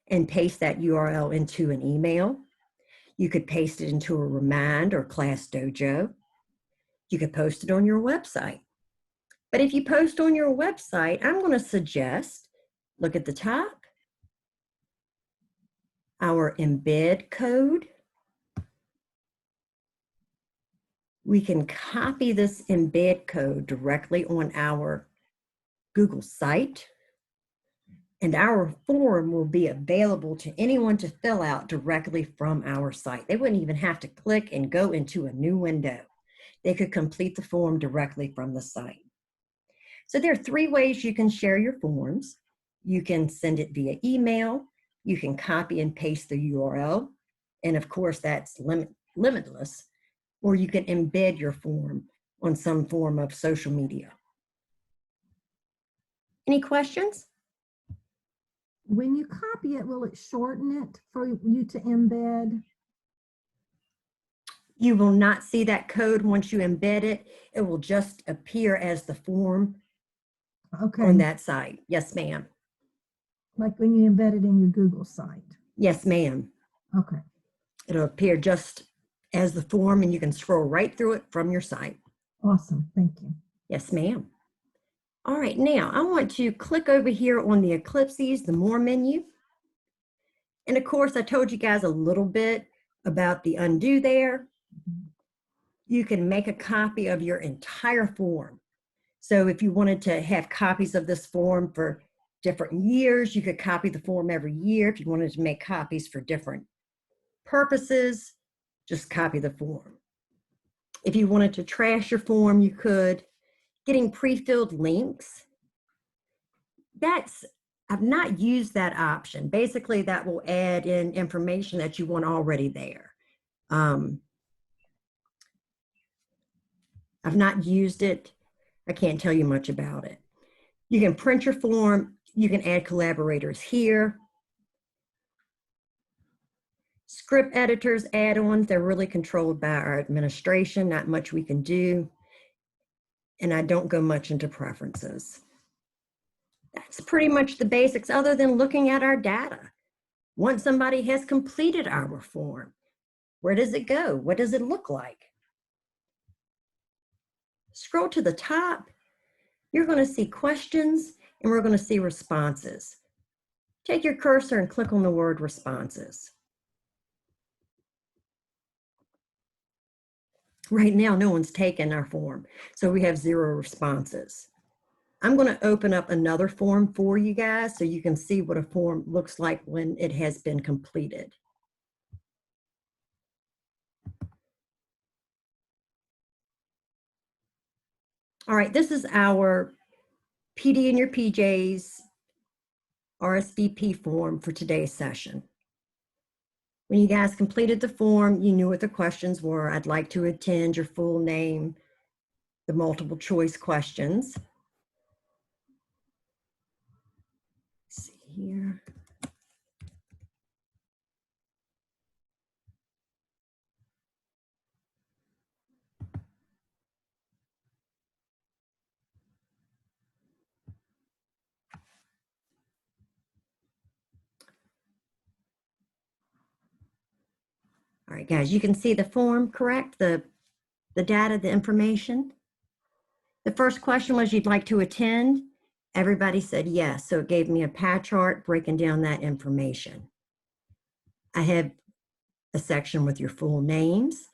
and paste that URL into an email. You could paste it into a Remind or Class Dojo. You could post it on your website. But if you post on your website, I'm going to suggest, look at the top, our embed code. We can copy this embed code directly on our Google site, and our form will be available to anyone to fill out directly from our site. They wouldn't even have to click and go into a new window. They could complete the form directly from the site. So there are 3 ways you can share your forms. You can send it via email. You can copy and paste the URL. And of course, that's limitless. Or you can embed your form on some form of social media. Any questions? When you copy it, will it shorten it for you to embed? You will not see that code once you embed it. It will just appear as the form Okay. on that site. Yes, ma'am. Like when you embed it in your Google site. Yes, ma'am. Okay. It'll appear just as the form and you can scroll right through it from your site. Awesome. Thank you. Yes, ma'am. All right, now I want to click over here on the Eclipses, the More menu. And of course, I told you guys a little bit about the undo there. You can make a copy of your entire form. So if you wanted to have copies of this form for different years, you could copy the form every year. If you wanted to make copies for different purposes, just copy the form. If you wanted to trash your form, you could. Getting pre-filled links, I've not used that option. Basically, that will add in information that you want already there. I've not used it. I can't tell you much about it. You can print your form. You can add collaborators here. Script editors, add-ons, they're really controlled by our administration. Not much we can do. And I don't go much into preferences. That's pretty much the basics other than looking at our data. Once somebody has completed our form, where does it go? What does it look like? Scroll to the top. You're going to see questions and we're going to see responses. Take your cursor and click on the word responses. Right now, no one's taken our form, so we have 0 responses. I'm going to open up another form for you guys so you can see what a form looks like when it has been completed. All right, this is our PD in your PJs RSVP form for today's session. When you guys completed the form, you knew what the questions were. I'd like to attend, your full name, the multiple choice questions. Let's see here. All right, guys, you can see the form, correct? The data, the information. The first question was, you'd like to attend? Everybody said yes, so it gave me a pie chart breaking down that information. I have a section with your full names.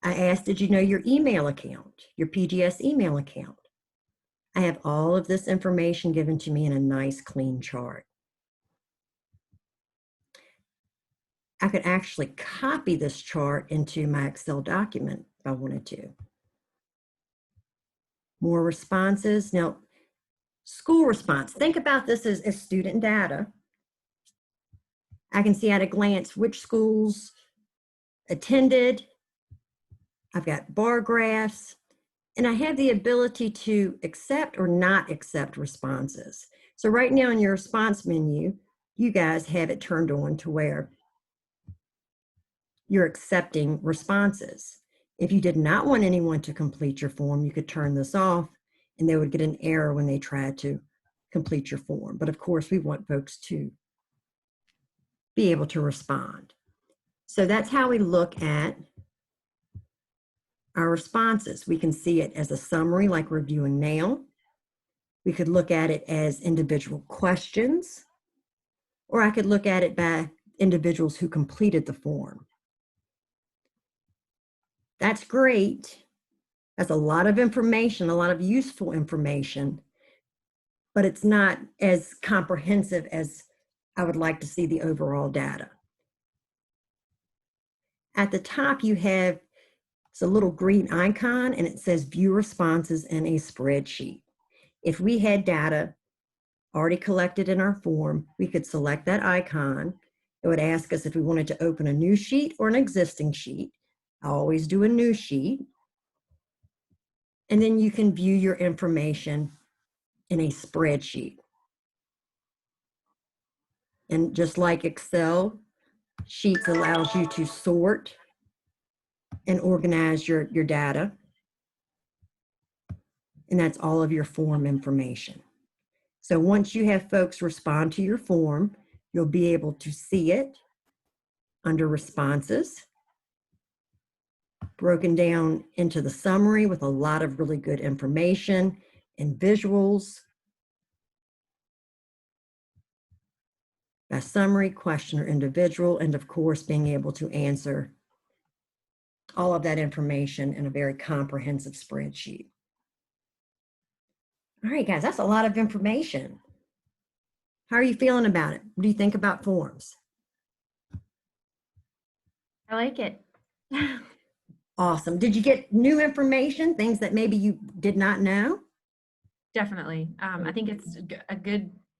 I asked, did you know your email account, your PGS email account? I have all of this information given to me in a nice clean chart. I could actually copy this chart into my Excel document if I wanted to. More responses. Now, school response. Think about this as student data. I can see at a glance which schools attended. I've got bar graphs, and I have the ability to accept or not accept responses. So right now in your response menu, you guys have it turned on to where you're accepting responses. If you did not want anyone to complete your form, you could turn this off and they would get an error when they tried to complete your form. But of course, we want folks to be able to respond. So that's how we look at our responses. We can see it as a summary like we're viewing now. We could look at it as individual questions, or I could look at it by individuals who completed the form. That's great. That's a lot of information, a lot of useful information, but it's not as comprehensive as I would like to see the overall data. At the top, you have it's a little green icon and it says view responses in a spreadsheet. If we had data already collected in our form, we could select that icon. It would ask us if we wanted to open a new sheet or an existing sheet. I always do a new sheet. And then you can view your information in a spreadsheet. And just like Excel, Sheets allows you to sort and organize your data. And that's all of your form information. So once you have folks respond to your form, you'll be able to see it under responses, broken down into the summary with a lot of really good information and visuals. By summary, question, or individual, and of course, being able to answer all of that information in a very comprehensive spreadsheet. All right, guys, that's a lot of information. How are you feeling about it? What do you think about forms? I like it. Awesome. Did you get new information, things that maybe you did not know? Definitely. I think it's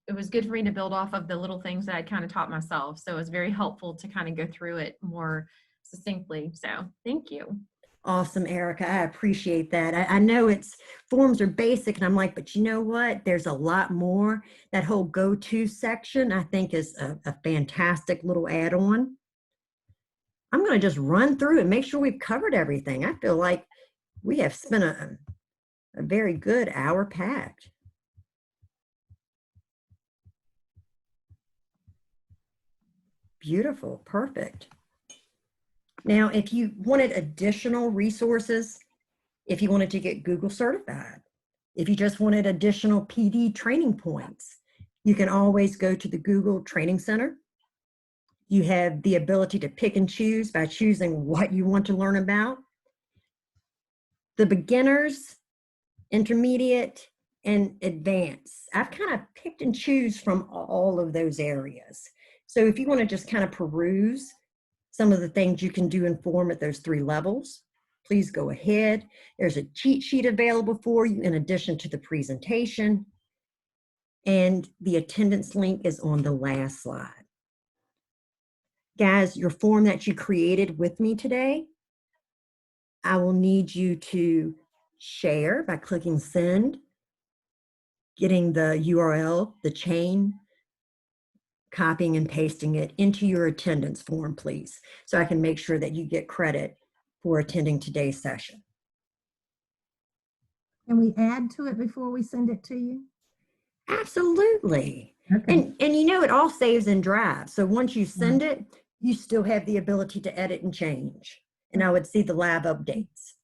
it was good for me to build off of the little things that I kind of taught myself. So it was very helpful to kind of go through it more succinctly. So thank you. Awesome, Erica. I appreciate that. I know it's forms are basic, and I'm like, but you know what? There's a lot more. That whole go-to section, I think, is a fantastic little add-on. I'm going to just run through and make sure we've covered everything. I feel like we have spent a very good hour packed. Beautiful. Perfect. Now, if you wanted additional resources, if you wanted to get Google certified, if you just wanted additional PD training points, you can always go to the Google Training Center. You have the ability to pick and choose by choosing what you want to learn about. The beginners, intermediate, and advanced. I've kind of picked and choose from all of those areas. So if you want to just kind of peruse some of the things you can do in form at those 3 levels, please go ahead. There's a cheat sheet available for you in addition to the presentation. And the attendance link is on the last slide. Guys, your form that you created with me today, I will need you to share by clicking send, getting the URL, the chain, copying and pasting it into your attendance form, please, so I can make sure that you get credit for attending today's session. Can we add to it before we send it to you? Absolutely. Okay. And you know, it all saves in Drive. So once you send it, you still have the ability to edit and change. And I would see the lab updates.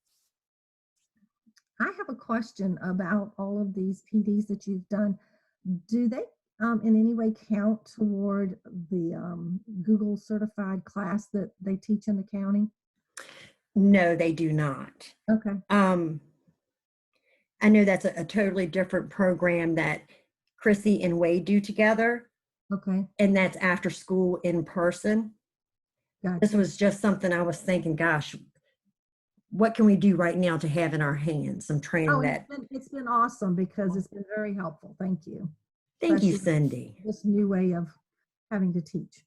I have a question about all of these PDs that you've done. Do they in any way count toward the Google certified class that they teach in the county? No, they do not. Okay. I know that's a totally different program that Chrissy and Wade do together. Okay. And that's after school in person. Gotcha. This was just something I was thinking, gosh, what can we do right now to have in our hands? Some training Oh, that. it's been awesome because it's been very helpful. Thank you. Thank you, Especially Cindy. this new way of having to teach.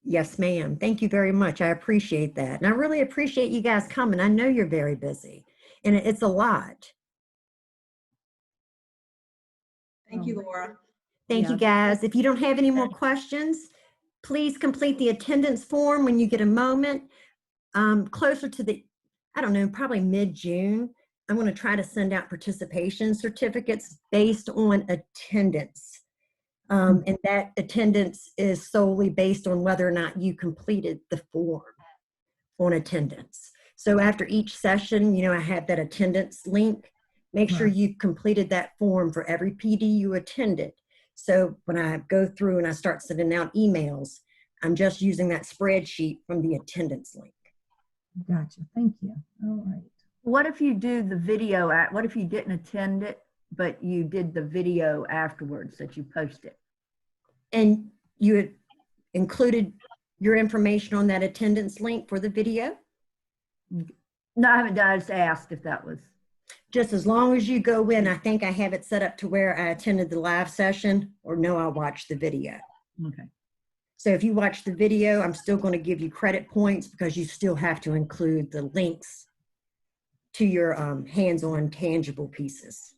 Yes, ma'am. Thank you very much. I appreciate that. And I really appreciate you guys coming. I know you're very busy and it's a lot. Thank you, Laura. Thank you, guys. If you don't have any more questions, please complete the attendance form when you get a moment. Closer to the, I don't know, probably mid-June, I'm going to try to send out participation certificates based on attendance. And that attendance is solely based on whether or not you completed the form on attendance. So after each session, you know, I have that attendance link. Make sure you've completed that form for every PD you attended. So when I go through and I start sending out emails, I'm just using that spreadsheet from the attendance link. Gotcha. Thank you. All right. What if you do the video what if you didn't attend it, but you did the video afterwards that you posted? And you had included your information on that attendance link for the video? No, I haven't done. I just asked if that was. Just as long as you go in, I think I have it set up to where I attended the live session or no, I watched the video. Okay. So if you watch the video, I'm still going to give you credit points because you still have to include the links to your hands-on tangible pieces.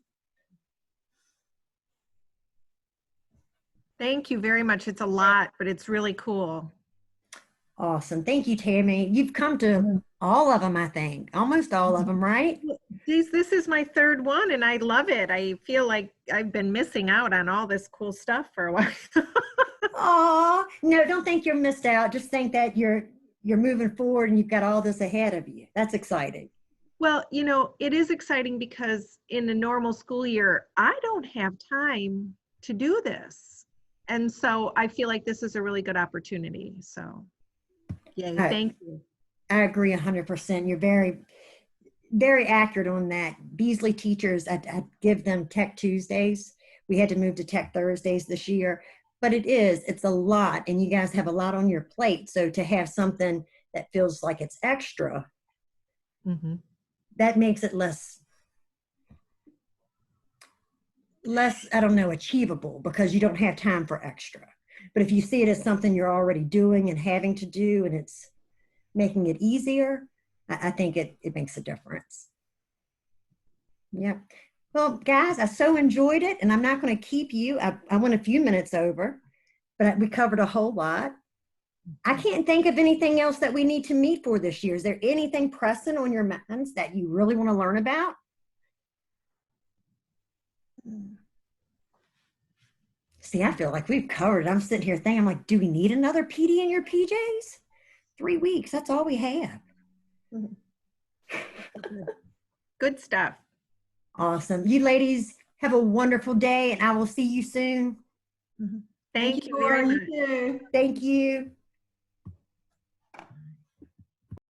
Thank you very much. It's a lot, but it's really cool. Awesome. Thank you, Tammy. You've come to all of them, I think. Almost all of them, right? This is my 3rd one and I love it. I feel like I've been missing out on all this cool stuff for a while. Oh, no, don't think you're missed out. Just think that you're moving forward and you've got all this ahead of you. That's exciting. Well, you know, it is exciting because in a normal school year, I don't have time to do this. And so I feel like this is a really good opportunity. So, yay, thank you. I agree 100%. You're very, very accurate on that. Beazley teachers, I give them Tech Tuesdays. We had to move to Tech Thursdays this year, but it's a lot and you guys have a lot on your plate. So to have something that feels like it's extra, that makes it less, I don't know, achievable because you don't have time for extra. But if you see it as something you're already doing and having to do and it's making it easier, I think it makes a difference. Yeah. Well, guys, I so enjoyed it, and I'm not going to keep you. I went a few minutes over, but we covered a whole lot. I can't think of anything else that we need to meet for this year. Is there anything pressing on your minds that you really want to learn about? See, I feel like we've covered it. I'm sitting here thinking, I'm like, do we need another PD in your PJs? 3 weeks, that's all we have. Good stuff. Awesome. You ladies have a wonderful day, and I will see you soon. Thank you Laura. very You much. too. Thank you.